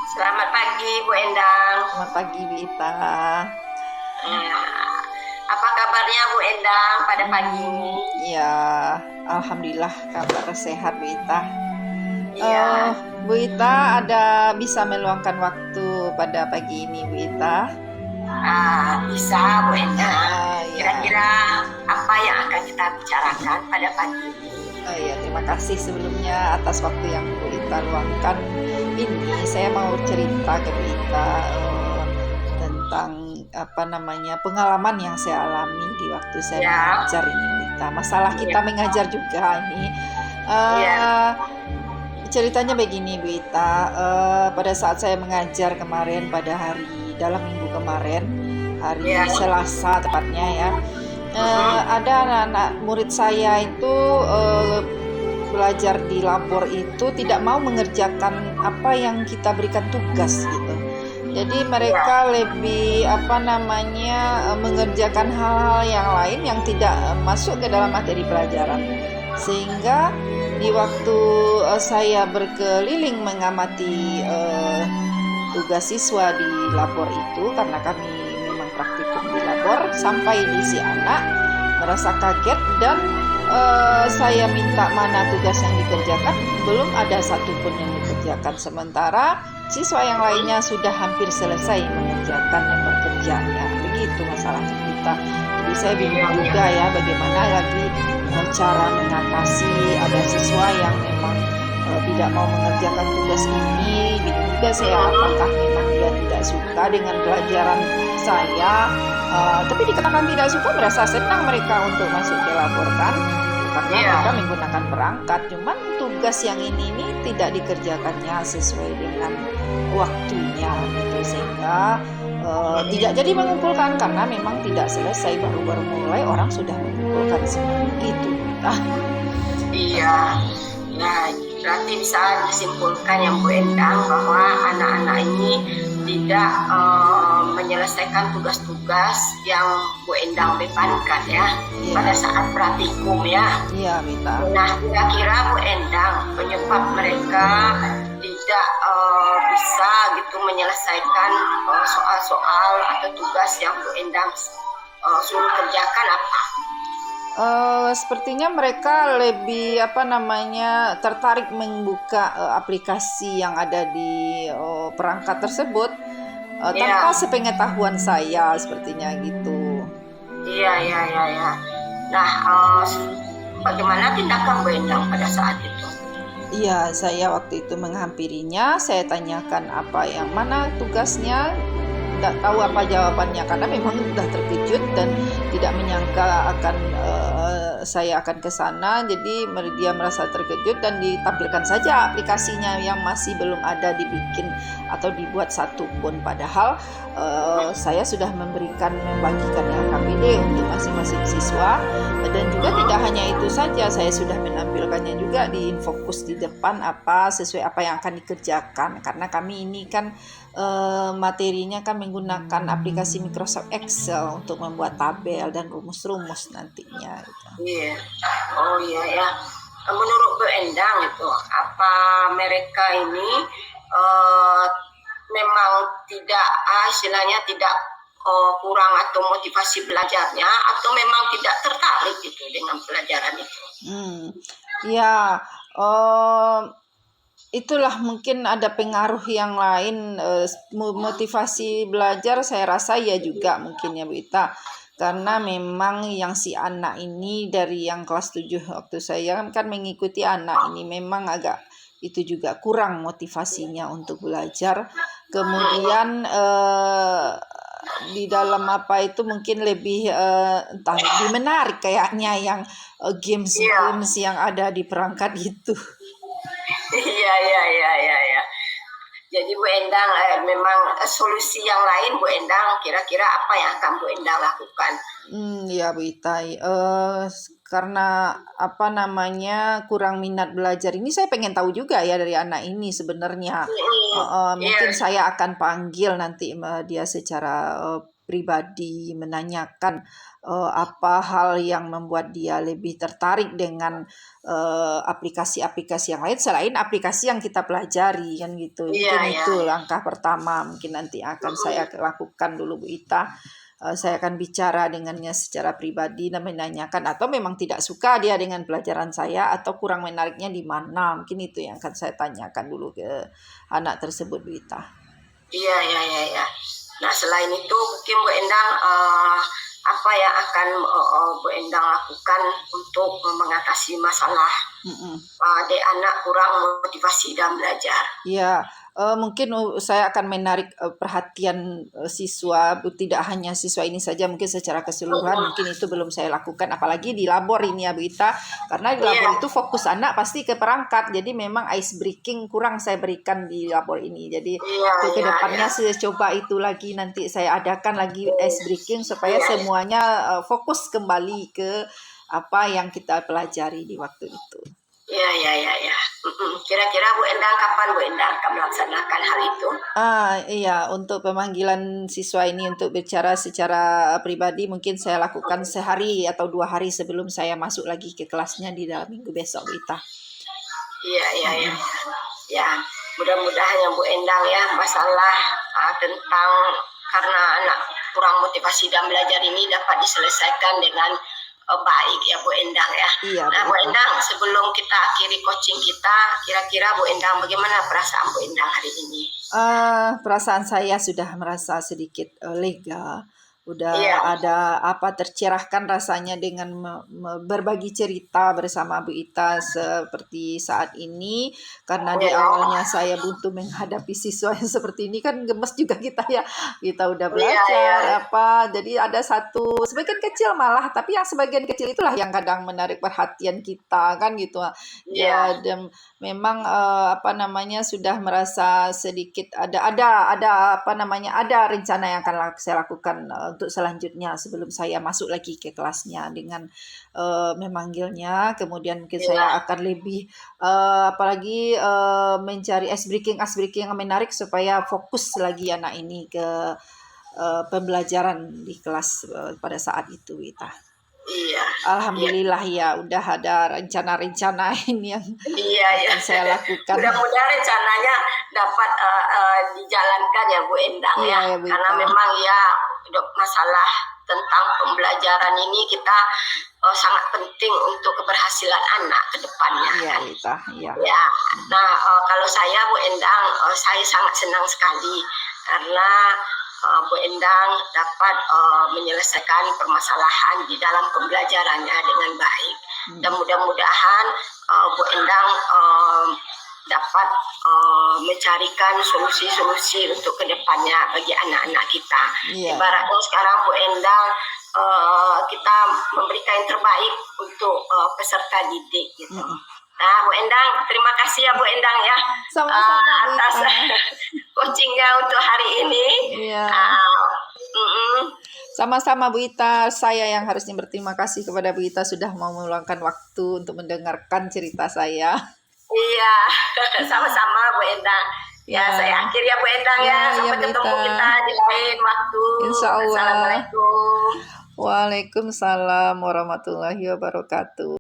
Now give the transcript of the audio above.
Selamat pagi Bu Endang. Selamat pagi, Wita. Eh, Apa kabarnya Bu Endang pada pagi ini? Ya, alhamdulillah kabar sehat, Wita. Iya, Bu Wita ada bisa meluangkan waktu pada pagi ini, Bu Wita? bisa Bu Endang. Ya. Kira-kira apa yang akan kita bicarakan pada pagi ini? Ya, terima kasih sebelumnya atas waktu yang Bu Wita luangkan. Ini saya mau cerita ke Bu Wita tentang pengalaman yang saya alami di waktu saya Ya. mengajar ini, Bu Wita. Masalah kita mengajar juga ini. Ceritanya begini, Bu Wita. Pada saat saya mengajar kemarin dalam minggu kemarin, hari Selasa tepatnya ya, ada anak-anak murid saya itu belajar di labor itu tidak mau mengerjakan apa yang kita berikan tugas gitu. Jadi mereka lebih mengerjakan hal-hal yang lain yang tidak masuk ke dalam materi pelajaran. Sehingga di waktu saya berkeliling mengamati tugas siswa di labor itu, karena kami memang praktikum di labor, sampai di si anak merasa kaget dan saya minta mana tugas yang dikerjakan, belum ada satupun yang dikerjakan, sementara siswa yang lainnya sudah hampir selesai mengerjakan yang bekerjanya. Begitu masalah kita. Jadi saya bingung juga ya bagaimana lagi cara mengatasi ada siswa yang memang tidak mau mengerjakan tugas ini. Bingung juga saya, apakah memang dia tidak suka dengan pelajaran saya, tapi dikatakan tidak suka, merasa senang mereka untuk masuk ke labor kan, karena mereka menggunakan perangkat. Cuman tugas yang ini tidak dikerjakannya sesuai dengan waktunya gitu, sehingga tidak jadi mengumpulkan karena memang tidak selesai, baru mulai orang sudah mengumpulkan semua gitu. Iya, nah berarti bisa disimpulkan yang Bu Endang bahwa anak-anak ini tidak menyelesaikan tugas-tugas yang Bu Endang bebankan ya pada saat praktikum ya. Iya, Mita. Nah, kira-kira Bu Endang penyebab mereka tidak bisa gitu menyelesaikan soal-soal atau tugas yang Bu Endang suruh kerjakan apa? Sepertinya mereka lebih tertarik membuka aplikasi yang ada di perangkat tersebut tanpa sepengetahuan saya, sepertinya gitu. Iya. Nah, bagaimana tindakan Bu Endang pada saat itu? Iya, saya waktu itu menghampirinya, saya tanyakan apa yang mana tugasnya, tidak tahu apa jawabannya karena memang sudah terkejut dan tidak menyangka saya akan ke sana. Jadi dia merasa terkejut dan ditampilkan saja aplikasinya yang masih belum ada dibikin atau dibuat satu pun, padahal saya sudah membagikan LKPD untuk masing-masing siswa. Dan juga tidak hanya itu saja, saya sudah menampilkannya juga di infokus di depan sesuai apa yang akan dikerjakan, karena kami ini kan materinya kan menggunakan aplikasi Microsoft Excel untuk membuat tabel dan rumus-rumus nantinya gitu. Iya. Oh iya ya. Menurut Bu Endang itu apa mereka ini memang tidak istilahnya tidak kurang atau motivasi belajarnya, atau memang tidak tertarik gitu dengan pelajaran itu? Ya, itulah mungkin ada pengaruh yang lain. Motivasi belajar saya rasa ya juga mungkin ya Bu Ita, karena memang yang si anak ini dari yang kelas 7 waktu saya kan mengikuti anak ini memang agak itu juga kurang motivasinya untuk belajar. Kemudian di dalam mungkin lebih entah lebih menarik kayaknya yang games yang ada di perangkat itu. Iya. Jadi Bu Endang memang solusi yang lain Bu Endang kira-kira apa yang akan Bu Endang lakukan? Ya Bu Itai, karena kurang minat belajar ini, saya pengen tahu juga ya dari anak ini sebenarnya. Mungkin saya akan panggil nanti dia secara pribadi, menanyakan apa hal yang membuat dia lebih tertarik dengan aplikasi-aplikasi yang lain selain aplikasi yang kita pelajari kan gitu. Iya, Mungkin ya, itu ya. langkah pertama mungkin nanti akan saya Mm-mm. lakukan dulu Bu Ita. Saya akan bicara dengannya secara pribadi dan menanyakan atau memang tidak suka dia dengan pelajaran saya atau kurang menariknya di mana. Mungkin itu yang akan saya tanyakan dulu ke anak tersebut Bu Ita. Iya, ya, ya, ya. Nah, selain itu mungkin Bu Endang apa yang akan Bu Endang lakukan untuk mengatasi masalah adik anak kurang motivasi dalam belajar? Ya, mungkin saya akan menarik perhatian siswa, tidak hanya siswa ini saja, mungkin secara keseluruhan mungkin itu belum saya lakukan, apalagi di labor ini ya Bu Ita, karena di labor itu fokus anak pasti ke perangkat, jadi memang ice breaking kurang saya berikan di labor ini, jadi untuk kedepannya saya coba itu lagi, nanti saya adakan lagi ice breaking supaya semuanya fokus kembali ke apa yang kita pelajari di waktu itu. Ya, ya, ya, ya. Kira-kira Bu Endang kapan Bu Endang akan melaksanakan hal itu? Iya, untuk pemanggilan siswa ini untuk bicara secara pribadi mungkin saya lakukan sehari atau 2 hari sebelum saya masuk lagi ke kelasnya di dalam minggu besok, Bu Ita. Iya, iya, iya. Ya, mudah-mudahan ya Bu Endang ya masalah tentang karena anak kurang motivasi dalam belajar ini dapat diselesaikan dengan baik ya Bu Endang ya. Iya, Nah Bu Endang, sebelum kita akhiri coaching kita, kira-kira Bu Endang bagaimana perasaan Bu Endang hari ini? Perasaan saya sudah merasa sedikit lega. Udah ada apa tercerahkan rasanya dengan berbagi cerita bersama Bu Ita seperti saat ini, karena di awalnya saya buntu menghadapi siswa yang seperti ini kan gemes juga kita ya, kita udah belajar apa, jadi ada satu sebagian kecil malah, tapi yang sebagian kecil itulah yang kadang menarik perhatian kita kan gitu ya, dan memang apa namanya sudah merasa sedikit ada apa namanya ada rencana yang akan saya lakukan untuk selanjutnya sebelum saya masuk lagi ke kelasnya dengan memanggilnya, kemudian mungkin saya akan lebih apalagi mencari ice breaking yang menarik supaya fokus lagi anak ini ke pembelajaran di kelas pada saat itu Wita. Iya. Alhamdulillah ya udah ada rencana-rencana ini yang akan saya lakukan. Mudah-mudahan rencananya dapat dijalankan ya Bu Endang ya. Karena memang ya masalah tentang pembelajaran ini kita sangat penting untuk keberhasilan anak ke depannya. Iya, Wita. Iya. Ya. Nah, kalau saya Bu Endang, saya sangat senang sekali karena Bu Endang dapat menyelesaikan permasalahan di dalam pembelajarannya dengan baik. Dan mudah-mudahan Bu Endang dapat mencarikan solusi-solusi untuk kedepannya bagi anak-anak kita. Ibaratnya sekarang Bu Endang kita memberikan yang terbaik untuk peserta didik gitu. Nah, Bu Endang, terima kasih ya Bu Endang ya atas coachingnya untuk hari ini. Sama-sama Bu Ita, saya yang harusnya berterima kasih kepada Bu Ita sudah mau meluangkan waktu untuk mendengarkan cerita saya. Iya, sama-sama Bu Endang. Ya, saya akhiri ya Bu Endang ya. Sampai ketemu kita di lain waktu. Insya Allah. Assalamualaikum. Waalaikumsalam warahmatullahi wabarakatuh.